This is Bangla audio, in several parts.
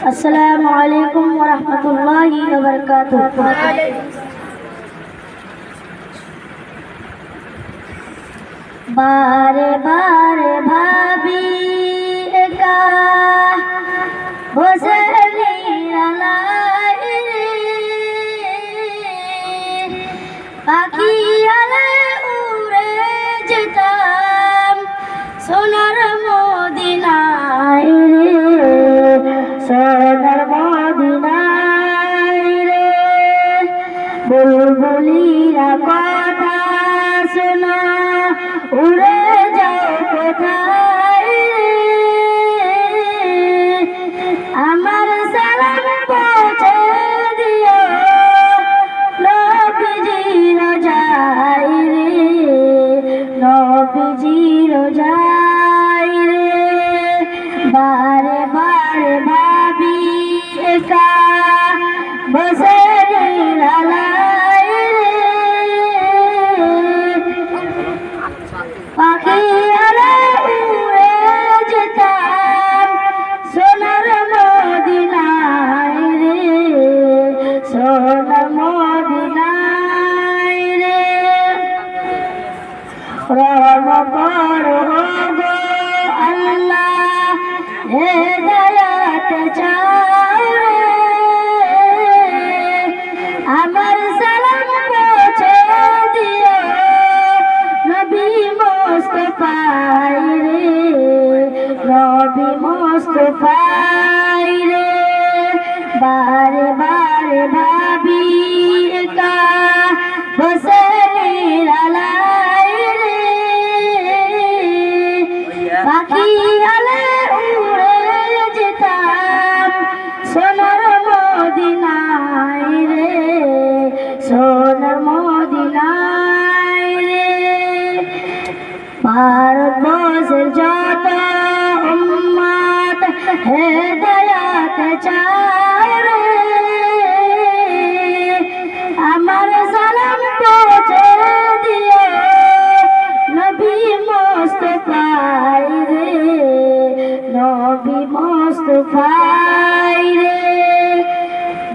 আসসালামু আলাইকুম ওয়া রাহমাতুল্লাহি ওয়া বারাকাতুহু। বারে বারে ভাবি একা বসে নিরালায় রে, পাখি আলে উড়ে যেতাম সোনার মদিনায় রে, সোনার মদিনায় রে। বুলবুলিরা কথা শোনা উড়ে যাও কোথায় রে, আমার সালাম পৌঁছে দিও নবীজির রোজায় রে, নবীজির রোজায় রে। বারে বারে ভাবি একা বসে নিরালায় রে, পাখি আলে উড়ে যেতাম সোনার মদিনায় রে, সোনার মদিনায় রে। রহম করো গো আল্লাহ, হেদায়াত চাও রে, আমার সালাম পৌঁছে দিও নবী মুস্তাফায় রে, নবী মুস্তাফায় রে। বারে বারে ভাবি একা বসে নিরালায় রে, পাখি আলে উড়ে যেতাম সোনার মদিনায় রে, সোনার মদিনায় রে। ভারতবর্ষের যত উম্মত হেদায়াত চায় রে, আমার সালাম পৌঁছে দিও নবী মুস্তাফায় রে, নবী মুস্তাফায় রে।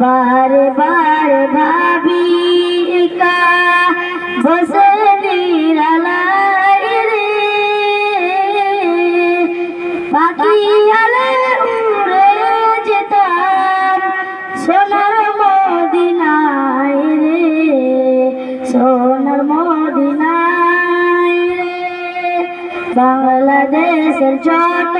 বারে বারে ভাবি একা বসে নিরালায় রে, পাখি আলে উড়ে যেতাম সোনার মদিনায় রে, সোনার মদিনায় রে। বাংলাদেশের যত